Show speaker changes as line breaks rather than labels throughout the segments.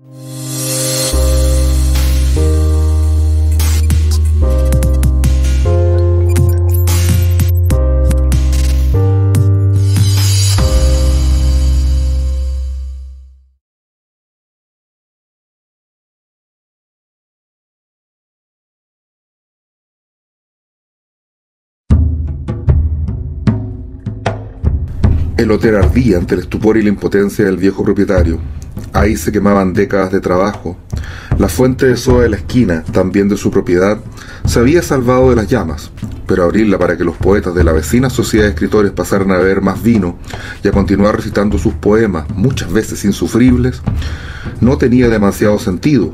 El hotel ardía ante el estupor y la impotencia del viejo propietario. Ahí se quemaban décadas de trabajo. La fuente de soda de la esquina, también de su propiedad, se había salvado de las llamas, pero abrirla para que los poetas de la vecina sociedad de escritores pasaran a beber más vino y a continuar recitando sus poemas, muchas veces insufribles, no tenía demasiado sentido,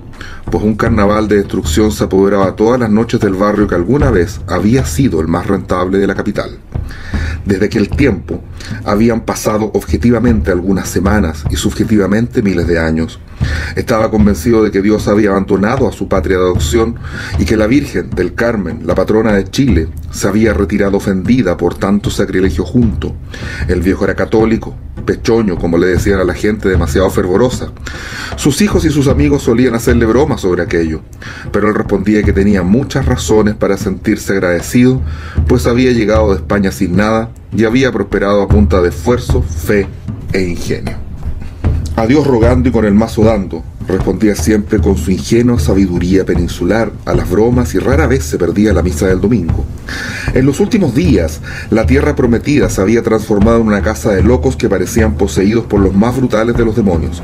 pues un carnaval de destrucción se apoderaba todas las noches del barrio que alguna vez había sido el más rentable de la capital. Desde aquel tiempo habían pasado objetivamente algunas semanas y subjetivamente miles de años. Estaba convencido de que Dios había abandonado a su patria de adopción y que la Virgen del Carmen, la patrona de Chile, se había retirado ofendida por tanto sacrilegio junto. El viejo era católico, pechoño, como le decían a la gente, demasiado fervorosa. Sus hijos y sus amigos solían hacerle bromas sobre aquello, pero él respondía que tenía muchas razones para sentirse agradecido, pues había llegado de España sin nada y había prosperado a punta de esfuerzo, fe e ingenio. A Dios rogando y con el mazo dando, respondía siempre con su ingenua sabiduría peninsular a las bromas y rara vez se perdía la misa del domingo. En los últimos días, la tierra prometida se había transformado en una casa de locos que parecían poseídos por los más brutales de los demonios.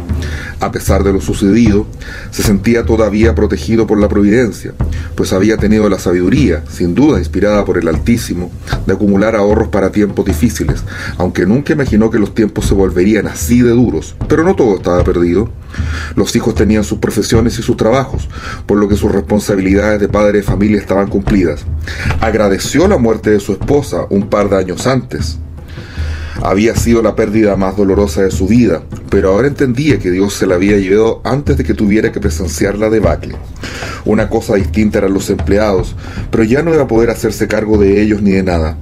A pesar de lo sucedido, se sentía todavía protegido por la providencia, pues había tenido la sabiduría, sin duda inspirada por el Altísimo, de acumular ahorros para tiempos difíciles, aunque nunca imaginó que los tiempos se volverían así de duros. Pero no todo estaba perdido. Los hijos tenían sus profesiones y sus trabajos, por lo que sus responsabilidades de padre de familia estaban cumplidas. Agradeció la muerte de su esposa un par de años antes. Había sido la pérdida más dolorosa de su vida, pero ahora entendía que Dios se la había llevado antes de que tuviera que presenciar la debacle. Una cosa distinta eran los empleados, pero ya no iba a poder hacerse cargo de ellos ni de nada.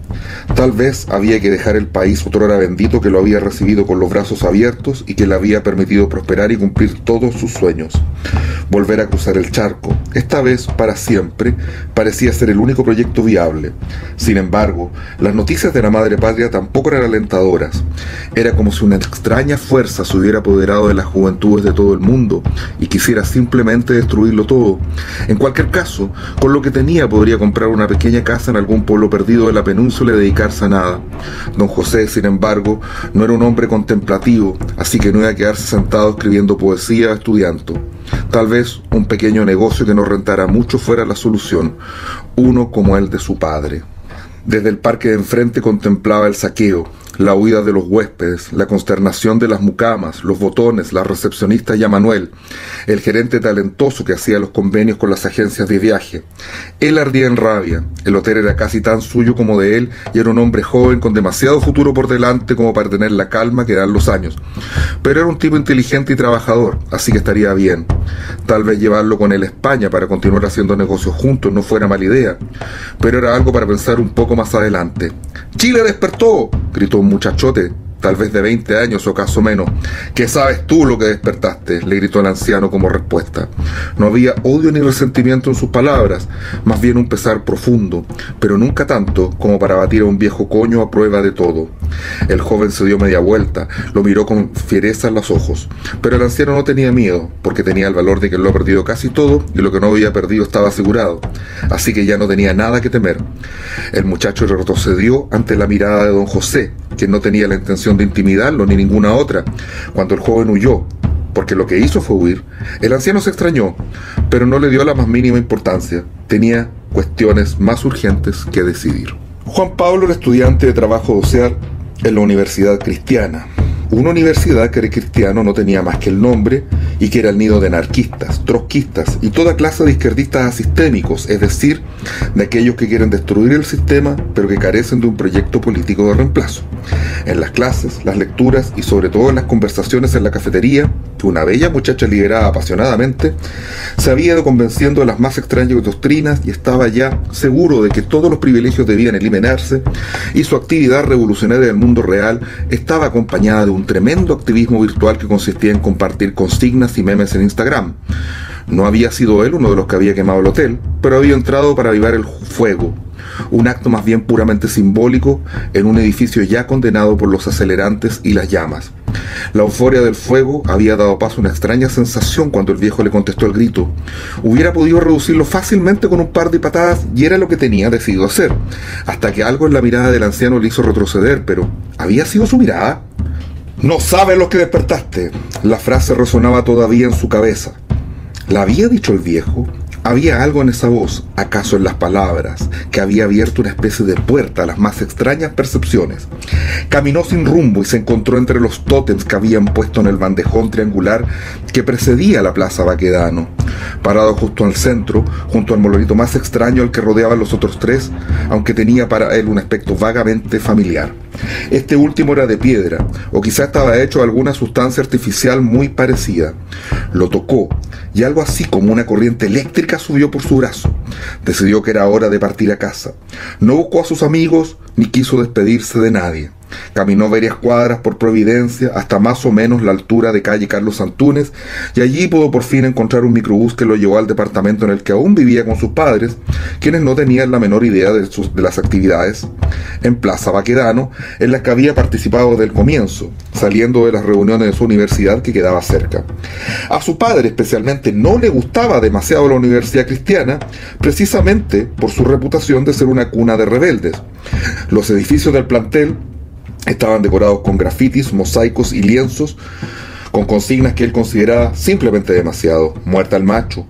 Tal vez había que dejar el país otrora bendito que lo había recibido con los brazos abiertos y que le había permitido prosperar y cumplir todos sus sueños. Volver a cruzar el charco, esta vez para siempre, parecía ser el único proyecto viable. Sin embargo, las noticias de la madre patria tampoco eran alentadoras. Era como si una extraña fuerza se hubiera apoderado de las juventudes de todo el mundo y quisiera simplemente destruirlo todo. En cualquier caso, con lo que tenía podría comprar una pequeña casa en algún pueblo perdido de la península y dedicarse a nada. Don José, sin embargo, no era un hombre contemplativo, así que no iba a quedarse sentado escribiendo poesía o estudiando. Tal vez un pequeño negocio que no rentara mucho fuera la solución, uno como el de su padre. Desde el parque de enfrente contemplaba el saqueo, la huida de los huéspedes, la consternación de las mucamas, los botones, las recepcionistas y a Manuel, el gerente talentoso que hacía los convenios con las agencias de viaje. Él ardía en rabia. El hotel era casi tan suyo como de él y era un hombre joven con demasiado futuro por delante como para tener la calma que dan los años. Pero era un tipo inteligente y trabajador, así que estaría bien. Tal vez llevarlo con él a España para continuar haciendo negocios juntos no fuera mala idea, pero era algo para pensar un poco más adelante. ¡Chile despertó!, gritó un muchachote, tal vez de 20 años o caso menos. ¿Qué sabes tú lo que despertaste?, le gritó el anciano como respuesta. No había odio ni resentimiento en sus palabras, más bien un pesar profundo, pero nunca tanto como para batir a un viejo coño a prueba de todo. El joven se dio media vuelta, lo miró con fiereza en los ojos, pero el anciano no tenía miedo, porque tenía el valor de que lo ha perdido casi todo y lo que no había perdido estaba asegurado, así que ya no tenía nada que temer. El muchacho retrocedió ante la mirada de don José, que no tenía la intención de intimidarlo ni ninguna otra. Cuando el joven huyó, porque lo que hizo fue huir, el anciano se extrañó, pero no le dio la más mínima importancia. Tenía cuestiones más urgentes que decidir. Juan Pablo era estudiante de trabajo social en la Universidad Cristiana. Una universidad que era cristiano no tenía más que el nombre y que era el nido de anarquistas, trotskistas y toda clase de izquierdistas asistémicos, es decir, de aquellos que quieren destruir el sistema pero que carecen de un proyecto político de reemplazo. En las clases, las lecturas y sobre todo en las conversaciones en la cafetería, una bella muchacha liderada apasionadamente, se había ido convenciendo de las más extrañas doctrinas y estaba ya seguro de que todos los privilegios debían eliminarse, y su actividad revolucionaria del mundo real estaba acompañada de un tremendo activismo virtual que consistía en compartir consignas y memes en Instagram. No había sido él uno de los que había quemado el hotel, pero había entrado para avivar el fuego, un acto más bien puramente simbólico en un edificio ya condenado por los acelerantes y las llamas. La euforia del fuego había dado paso a una extraña sensación cuando el viejo le contestó el grito. Hubiera podido reducirlo fácilmente con un par de patadas y era lo que tenía decidido hacer, hasta que algo en la mirada del anciano le hizo retroceder, pero ¿había sido su mirada? «No sabes lo que despertaste». La frase resonaba todavía en su cabeza. ¿La había dicho el viejo? Había algo en esa voz, acaso en las palabras, que había abierto una especie de puerta a las más extrañas percepciones. Caminó sin rumbo y se encontró entre los tótems que habían puesto en el bandejón triangular que precedía la Plaza Baquedano. Parado justo al centro, junto al monolito más extraño al que rodeaban los otros tres, aunque tenía para él un aspecto vagamente familiar. Este último era de piedra, o quizá estaba hecho de alguna sustancia artificial muy parecida. Lo tocó, y algo así como una corriente eléctrica subió por su brazo. Decidió que era hora de partir a casa. No buscó a sus amigos, ni quiso despedirse de nadie. Caminó varias cuadras por Providencia hasta más o menos la altura de calle Carlos Antúnez, y allí pudo por fin encontrar un microbús que lo llevó al departamento en el que aún vivía con sus padres, quienes no tenían la menor idea de las actividades en Plaza Baquedano, en las que había participado desde el comienzo, saliendo de las reuniones de su universidad que quedaba cerca. A su padre especialmente no le gustaba demasiado la universidad cristiana, precisamente por su reputación de ser una cuna de rebeldes. Los edificios del plantel estaban decorados con grafitis, mosaicos y lienzos con consignas que él consideraba simplemente demasiado. Muerta al macho,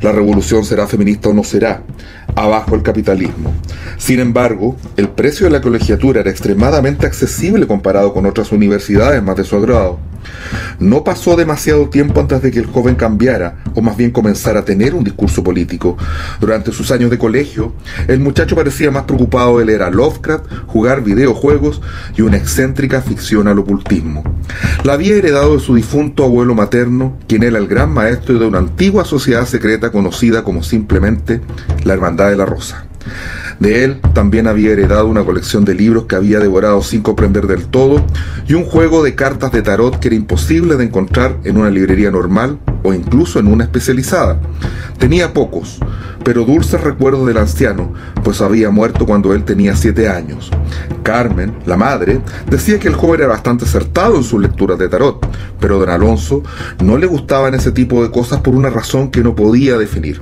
la revolución será feminista o no será, abajo el capitalismo. Sin embargo, el precio de la colegiatura era extremadamente accesible comparado con otras universidades más de su agrado. No pasó demasiado tiempo antes de que el joven cambiara, o más bien comenzara a tener un discurso político. Durante sus años de colegio, el muchacho parecía más preocupado de leer a Lovecraft, jugar videojuegos y una excéntrica ficción al ocultismo. La había heredado de su difunto abuelo materno, quien era el gran maestro de una antigua sociedad secreta conocida como simplemente la Hermandad de la Rosa. De él también había heredado una colección de libros que había devorado sin comprender del todo, y un juego de cartas de tarot que era imposible de encontrar en una librería normal o incluso en una especializada. Tenía pocos, pero dulces recuerdos del anciano, pues había muerto cuando él tenía 7 años. Carmen, la madre, decía que el joven era bastante acertado en sus lecturas de tarot, pero don Alonso no le gustaban ese tipo de cosas por una razón que no podía definir.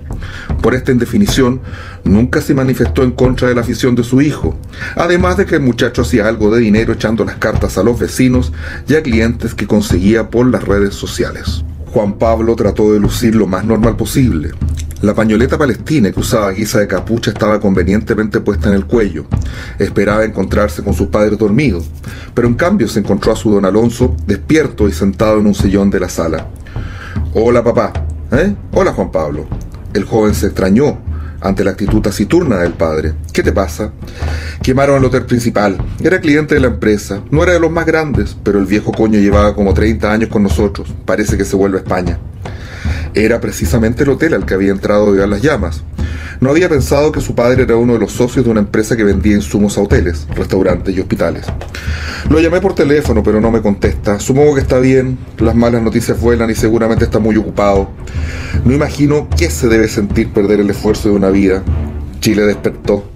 Por esta indefinición, nunca se manifestó en contra de la afición de su hijo, además de que el muchacho hacía algo de dinero echando las cartas a los vecinos y a clientes que conseguía por las redes sociales. Juan Pablo trató de lucir lo más normal posible. La pañoleta palestina que usaba guisa de capucha estaba convenientemente puesta en el cuello. Esperaba encontrarse con sus padres dormidos, pero en cambio se encontró a su don Alonso despierto y sentado en un sillón de la sala. «Hola, papá». «Hola, Juan Pablo». El joven se extrañó ante la actitud taciturna del padre. «¿Qué te pasa?» «Quemaron el hotel principal. Era cliente de la empresa. No era de los más grandes, pero el viejo coño llevaba como 30 años con nosotros. Parece que se vuelve a España». Era precisamente el hotel al que había entrado a ver las llamas. No había pensado que su padre era uno de los socios de una empresa que vendía insumos a hoteles, restaurantes y hospitales. Lo llamé por teléfono, pero no me contesta. Supongo que está bien, las malas noticias vuelan y seguramente está muy ocupado. No imagino qué se debe sentir perder el esfuerzo de una vida. Chile despertó.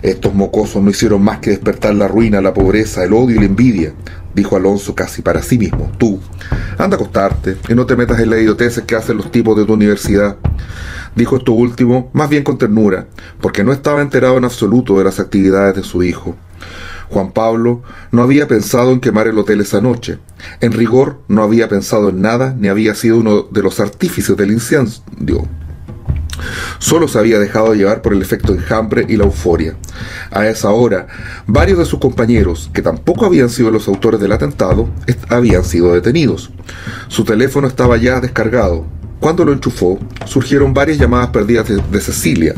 Estos mocosos no hicieron más que despertar la ruina, la pobreza, el odio y la envidia, dijo Alonso casi para sí mismo. Tú, anda a acostarte y no te metas en las idioteces que hacen los tipos de tu universidad. Dijo esto último más bien con ternura, porque no estaba enterado en absoluto de las actividades de su hijo. Juan Pablo no había pensado en quemar el hotel esa noche. En rigor, no había pensado en nada, ni había sido uno de los artífices del incendio. Solo se había dejado llevar por el efecto enjambre y la euforia. A esa hora, varios de sus compañeros, que tampoco habían sido los autores del atentado, habían sido detenidos. Su teléfono estaba ya descargado. Cuando lo enchufó, surgieron varias llamadas perdidas de Cecilia,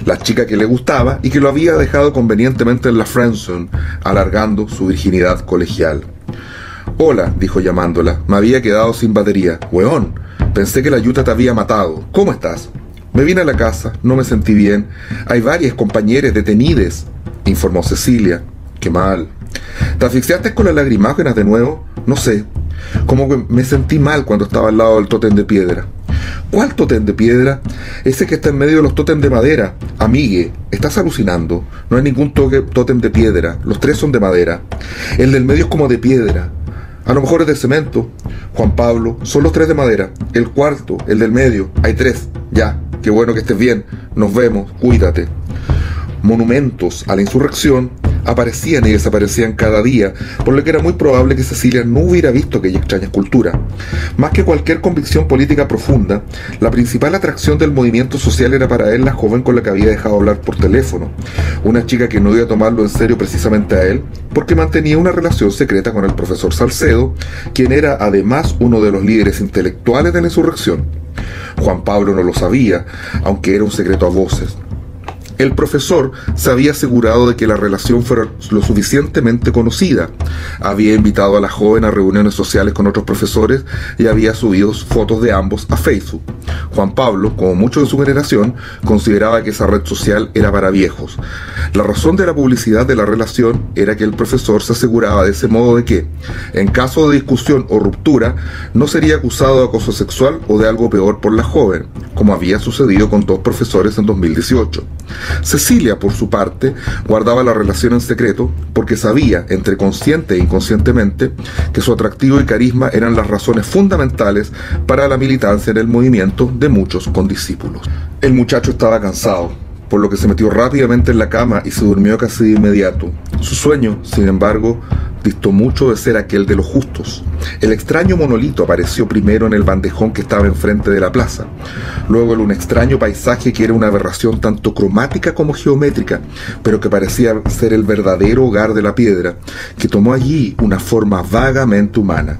la chica que le gustaba y que lo había dejado convenientemente en la friendzone, alargando su virginidad colegial. Hola, dijo llamándola. Me había quedado sin batería. Weón, pensé que la yuta te había matado. ¿Cómo estás? Me vine a la casa, no me sentí bien. Hay varias compañeras detenidas, informó Cecilia. Qué mal. ¿Te asfixiaste con las lagrimágenas de nuevo? No sé. Como que me sentí mal cuando estaba al lado del tótem de piedra. ¿Cuál tótem de piedra? Ese que está en medio de los tótem de madera. Amigue, estás alucinando. No hay ningún tótem de piedra. Los tres son de madera. El del medio es como de piedra. A lo mejor es de cemento. Juan Pablo, son los tres de madera. El cuarto, el del medio. Hay tres. Ya, qué bueno que estés bien. Nos vemos, cuídate. Monumentos a la insurrección aparecían y desaparecían cada día, por lo que era muy probable que Cecilia no hubiera visto aquella extraña escultura. Más que cualquier convicción política profunda, la principal atracción del movimiento social era para él la joven con la que había dejado hablar por teléfono, una chica que no iba a tomarlo en serio precisamente a él, porque mantenía una relación secreta con el profesor Salcedo, quien era además uno de los líderes intelectuales de la insurrección. Juan Pablo no lo sabía, aunque era un secreto a voces. El profesor se había asegurado de que la relación fuera lo suficientemente conocida. Había invitado a la joven a reuniones sociales con otros profesores y había subido fotos de ambos a Facebook. Juan Pablo, como muchos de su generación, consideraba que esa red social era para viejos. La razón de la publicidad de la relación era que el profesor se aseguraba de ese modo de que, en caso de discusión o ruptura, no sería acusado de acoso sexual o de algo peor por la joven, como había sucedido con dos profesores en 2018. Cecilia, por su parte, guardaba la relación en secreto porque sabía, entre consciente e inconscientemente, que su atractivo y carisma eran las razones fundamentales para la militancia en el movimiento de muchos condiscípulos. El muchacho estaba cansado, por lo que se metió rápidamente en la cama y se durmió casi de inmediato. Su sueño, sin embargo, distó mucho de ser aquel de los justos. El extraño monolito apareció primero en el bandejón que estaba enfrente de la plaza, luego en un extraño paisaje que era una aberración tanto cromática como geométrica, pero que parecía ser el verdadero hogar de la piedra, que tomó allí una forma vagamente humana.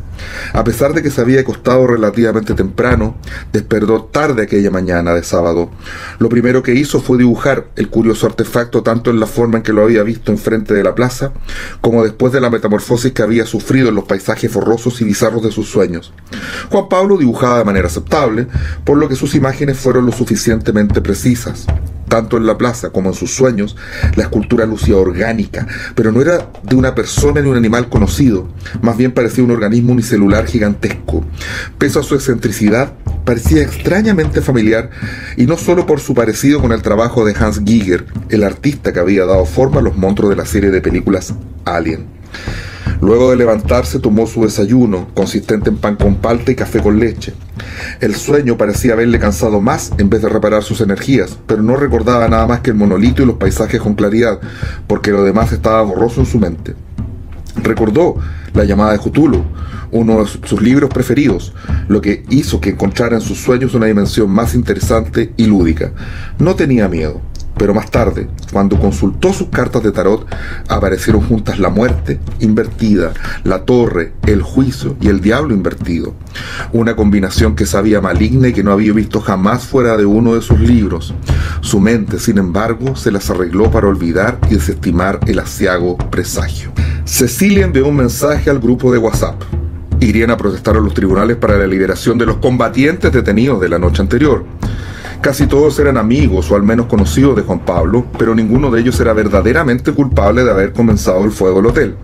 A pesar de que se había acostado relativamente temprano, despertó tarde aquella mañana de sábado. Lo primero que hizo fue dibujar el curioso artefacto tanto en la forma en que lo había visto enfrente de la plaza, como después de la metamorfosis que había sufrido en los paisajes borrosos y bizarros de sus sueños. Juan Pablo dibujaba de manera aceptable, por lo que sus imágenes fueron lo suficientemente precisas. Tanto en la plaza como en sus sueños, la escultura lucía orgánica, pero no era de una persona ni un animal conocido, más bien parecía un organismo unicelular gigantesco. Pese a su excentricidad, parecía extrañamente familiar, y no solo por su parecido con el trabajo de Hans Giger, el artista que había dado forma a los monstruos de la serie de películas Alien. Luego de levantarse tomó su desayuno, consistente en pan con palta y café con leche. El sueño parecía haberle cansado más en vez de reparar sus energías, pero no recordaba nada más que el monolito y los paisajes con claridad, porque lo demás estaba borroso en su mente. Recordó la llamada de Cthulhu, uno de sus libros preferidos, lo que hizo que encontrara en sus sueños una dimensión más interesante y lúdica. No tenía miedo. Pero más tarde, cuando consultó sus cartas de tarot, aparecieron juntas la muerte invertida, la torre, el juicio y el diablo invertido. Una combinación que sabía maligna y que no había visto jamás fuera de uno de sus libros. Su mente, sin embargo, se las arregló para olvidar y desestimar el aciago presagio. Cecilia envió un mensaje al grupo de WhatsApp. Irían a protestar a los tribunales para la liberación de los combatientes detenidos de la noche anterior. Casi todos eran amigos o al menos conocidos de Juan Pablo, pero ninguno de ellos era verdaderamente culpable de haber comenzado el fuego del hotel.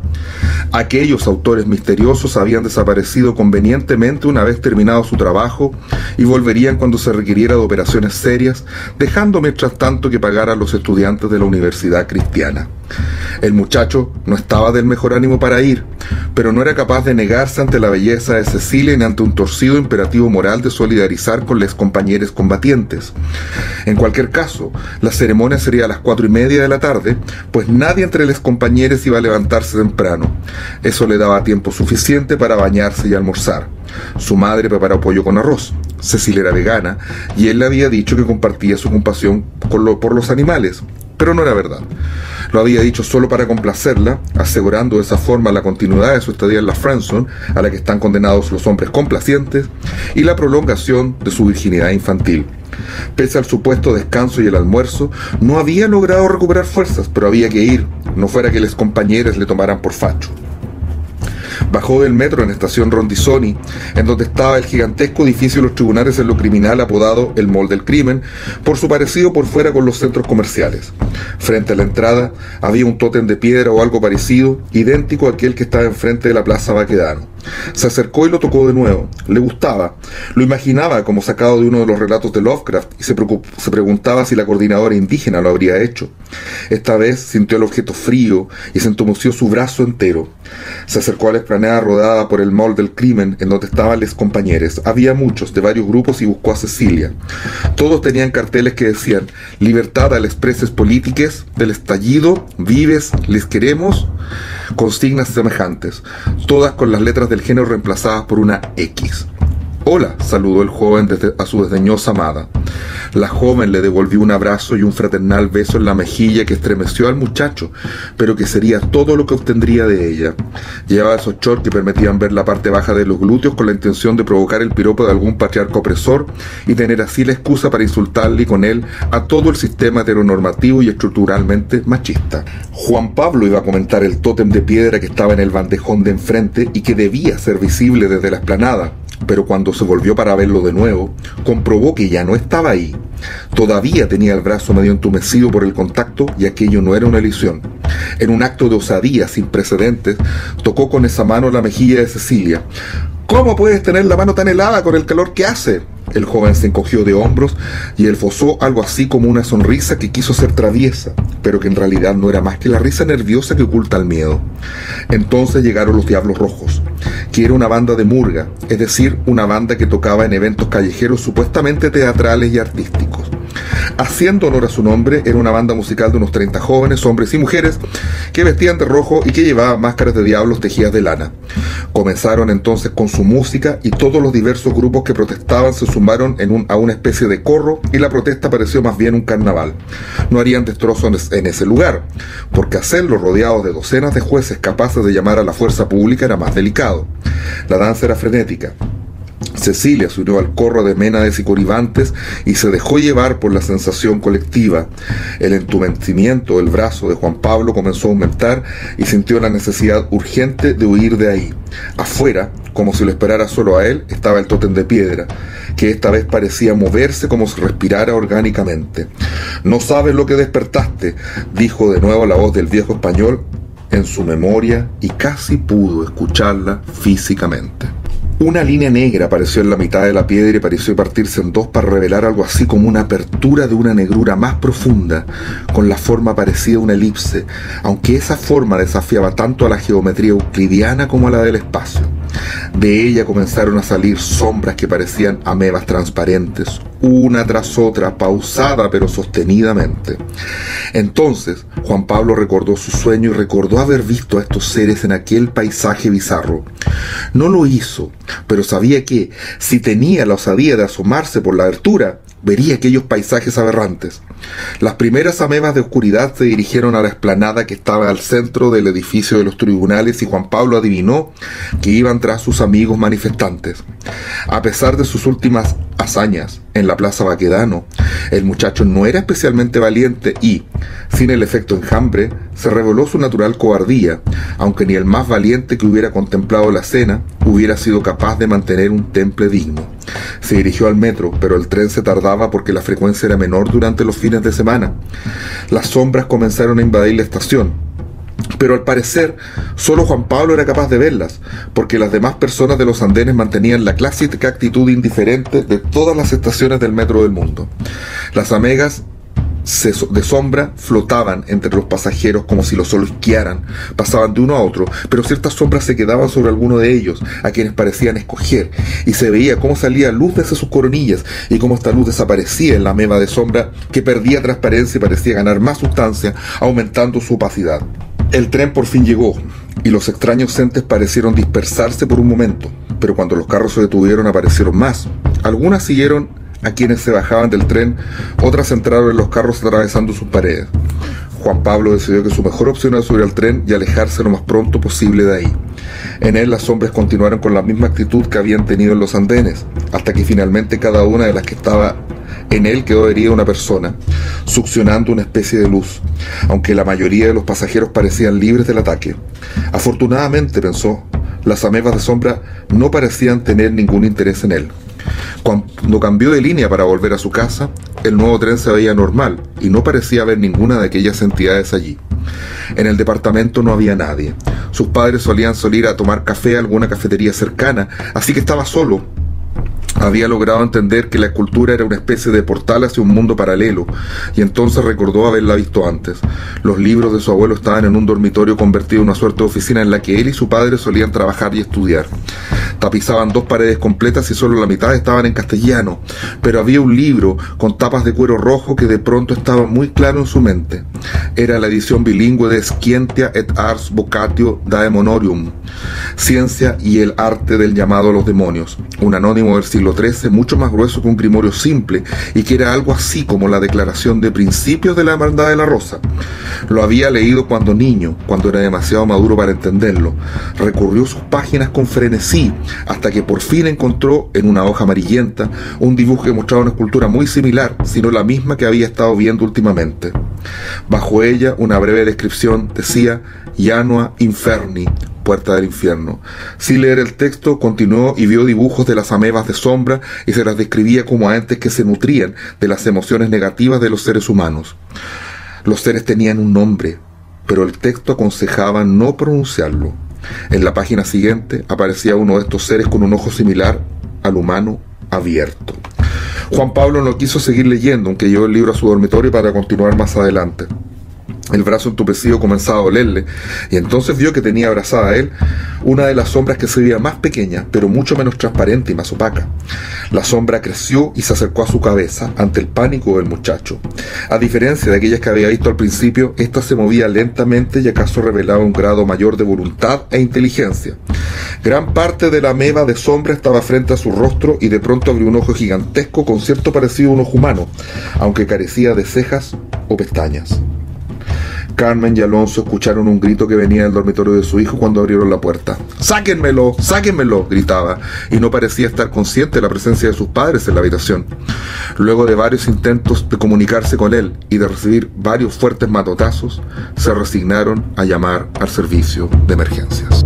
Aquellos autores misteriosos habían desaparecido convenientemente una vez terminado su trabajo y volverían cuando se requiriera de operaciones serias, dejando mientras tanto que pagaran los estudiantes de la Universidad Cristiana. El muchacho no estaba del mejor ánimo para ir, pero no era capaz de negarse ante la belleza de Cecilia ni ante un torcido imperativo moral de solidarizar con los compañeros combatientes. En cualquier caso, la ceremonia sería a las 4:30 de la tarde, pues nadie entre los compañeros iba a levantarse temprano. Eso le daba tiempo suficiente para bañarse y almorzar. Su madre preparó pollo con arroz. Cecilia era vegana y él le había dicho que compartía su compasión por los animales, pero no era verdad. Lo había dicho solo para complacerla, asegurando de esa forma la continuidad de su estadía en la friendzone, a la que están condenados los hombres complacientes, y la prolongación de su virginidad infantil. Pese al supuesto descanso y el almuerzo, no había logrado recuperar fuerzas, pero había que ir, no fuera que los compañeros le tomaran por facho. Bajó del metro en estación Rondizoni, en donde estaba el gigantesco edificio de los tribunales en lo criminal apodado el Mall del Crimen, por su parecido por fuera con los centros comerciales. Frente a la entrada había un tótem de piedra o algo parecido, idéntico a aquel que estaba enfrente de la Plaza Baquedano. Se acercó y lo tocó de nuevo. Le gustaba. Lo imaginaba como sacado de uno de los relatos de Lovecraft y se preguntaba si la coordinadora indígena lo habría hecho. Esta vez sintió el objeto frío y se entumeció su brazo entero. Se acercó a la explanada rodada por el Mall del Crimen, en donde estaban los compañeros. Había muchos, de varios grupos, y buscó a Cecilia. Todos tenían carteles que decían: libertad a las preses políticas del estallido, vives, les queremos, consignas semejantes, todas con las letras del género reemplazadas por una X. «Hola», saludó el joven a su desdeñosa amada. La joven le devolvió un abrazo y un fraternal beso en la mejilla que estremeció al muchacho, pero que sería todo lo que obtendría de ella. Llevaba esos shorts que permitían ver la parte baja de los glúteos con la intención de provocar el piropo de algún patriarca opresor y tener así la excusa para insultarle y con él a todo el sistema heteronormativo y estructuralmente machista. Juan Pablo iba a comentar el tótem de piedra que estaba en el bandejón de enfrente y que debía ser visible desde la explanada, pero cuando se volvió para verlo de nuevo, comprobó que ya no estaba ahí. Todavía tenía el brazo medio entumecido por el contacto y aquello no era una ilusión. En un acto de osadía sin precedentes, tocó con esa mano la mejilla de Cecilia. «¿Cómo puedes tener la mano tan helada con el calor que hace?». El joven se encogió de hombros y esbozó algo así como una sonrisa que quiso ser traviesa, pero que en realidad no era más que la risa nerviosa que oculta el miedo. Entonces llegaron los Diablos Rojos, que era una banda de murga, es decir, una banda que tocaba en eventos callejeros supuestamente teatrales y artísticos. Haciendo honor a su nombre, era una banda musical de unos 30 jóvenes, hombres y mujeres, que vestían de rojo y que llevaban máscaras de diablos tejidas de lana. Comenzaron entonces con su música y todos los diversos grupos que protestaban se sumaron a una especie de corro y la protesta pareció más bien un carnaval. No harían destrozos en ese lugar, porque hacerlo rodeados de docenas de jueces capaces de llamar a la fuerza pública era más delicado. La danza era frenética. Cecilia se unió al corro de ménades y coribantes y se dejó llevar por la sensación colectiva. El entumecimiento del brazo de Juan Pablo comenzó a aumentar y sintió la necesidad urgente de huir de ahí. Afuera, como si lo esperara solo a él, estaba el tótem de piedra, que esta vez parecía moverse como si respirara orgánicamente. «No sabes lo que despertaste», dijo de nuevo la voz del viejo español en su memoria, y casi pudo escucharla físicamente. Una línea negra apareció en la mitad de la piedra y pareció partirse en dos para revelar algo así como una apertura de una negrura más profunda, con la forma parecida a una elipse, aunque esa forma desafiaba tanto a la geometría euclidiana como a la del espacio. De ella comenzaron a salir sombras que parecían amebas transparentes, una tras otra, pausada pero sostenidamente. Entonces Juan Pablo recordó su sueño y recordó haber visto a estos seres en aquel paisaje bizarro. No lo hizo, pero sabía que, si tenía la osadía de asomarse por la abertura, vería aquellos paisajes aberrantes. Las primeras amebas de oscuridad se dirigieron a la explanada que estaba al centro del edificio de los tribunales y Juan Pablo adivinó que iban tras sus amigos manifestantes. A pesar de sus últimas hazañas en la Plaza Baquedano, el muchacho no era especialmente valiente y, sin el efecto enjambre, se reveló su natural cobardía, aunque ni el más valiente que hubiera contemplado la escena hubiera sido capaz de mantener un temple digno. Se dirigió al metro, pero el tren se tardaba porque la frecuencia era menor durante los fines de semana. Las sombras comenzaron a invadir la estación, pero al parecer solo Juan Pablo era capaz de verlas, porque las demás personas de los andenes mantenían la clásica actitud indiferente de todas las estaciones del metro del mundo. Las amegas de sombra flotaban entre los pasajeros como si los olisquearan, pasaban de uno a otro, pero ciertas sombras se quedaban sobre alguno de ellos, a quienes parecían escoger, y se veía cómo salía luz desde sus coronillas, y cómo esta luz desaparecía en la ameba de sombra, que perdía transparencia y parecía ganar más sustancia, aumentando su opacidad. El tren por fin llegó, y los extraños entes parecieron dispersarse por un momento, pero cuando los carros se detuvieron aparecieron más. Algunas siguieron a quienes se bajaban del tren, otras entraron en los carros atravesando sus paredes. Juan Pablo decidió que su mejor opción era subir al tren y alejarse lo más pronto posible de ahí. En él las sombras continuaron con la misma actitud que habían tenido en los andenes, hasta que finalmente cada una de las que estaba en él quedó herida una persona, succionando una especie de luz, aunque la mayoría de los pasajeros parecían libres del ataque. Afortunadamente, pensó, Las amebas de sombra no parecían tener ningún interés en él. Cuando cambió de línea para volver a su casa, el nuevo tren se veía normal y no parecía haber ninguna de aquellas entidades allí. En el departamento no había nadie. Sus padres solían salir a tomar café a alguna cafetería cercana, así que estaba solo. Había logrado entender que la escultura era una especie de portal hacia un mundo paralelo, y entonces recordó haberla visto antes. Los libros de su abuelo estaban en un dormitorio convertido en una suerte de oficina en la que él y su padre solían trabajar y estudiar. Tapizaban 2 paredes completas y solo la mitad estaban en castellano, pero había un libro con tapas de cuero rojo que de pronto estaba muy claro en su mente. Era la edición bilingüe de Scientia et Ars Vocatio Daemonorium, Ciencia y el arte del llamado a los demonios, un anónimo del siglo XIII mucho más grueso que un grimorio simple y que era algo así como la declaración de principios de la Hermandad de la Rosa. Lo había leído cuando niño, cuando era demasiado maduro para entenderlo. Recorrió sus páginas con frenesí hasta que por fin encontró en una hoja amarillenta un dibujo que mostraba una escultura muy similar, sino la misma que había estado viendo últimamente. Bajo ella, una breve descripción decía Janua Inferni, puerta del infierno. Sin leer el texto, continuó y vio dibujos de las amebas de sombra y se las describía como a entes que se nutrían de las emociones negativas de los seres humanos. Los seres tenían un nombre, pero el texto aconsejaba no pronunciarlo. En la página siguiente aparecía uno de estos seres con un ojo similar al humano abierto. Juan Pablo no quiso seguir leyendo, aunque llevó el libro a su dormitorio para continuar más adelante. El brazo entumecido comenzaba a dolerle, y entonces vio que tenía abrazada a él una de las sombras que se veía más pequeña, pero mucho menos transparente y más opaca. La sombra creció y se acercó a su cabeza ante el pánico del muchacho. A diferencia de aquellas que había visto al principio, esta se movía lentamente y acaso revelaba un grado mayor de voluntad e inteligencia. Gran parte de la ameba de sombra estaba frente a su rostro y de pronto abrió un ojo gigantesco con cierto parecido a un ojo humano, aunque carecía de cejas o pestañas. Carmen y Alonso escucharon un grito que venía del dormitorio de su hijo cuando abrieron la puerta. ¡Sáquenmelo! ¡Sáquenmelo!, gritaba, y no parecía estar consciente de la presencia de sus padres en la habitación. Luego de varios intentos de comunicarse con él y de recibir varios fuertes matotazos, se resignaron a llamar al servicio de emergencias.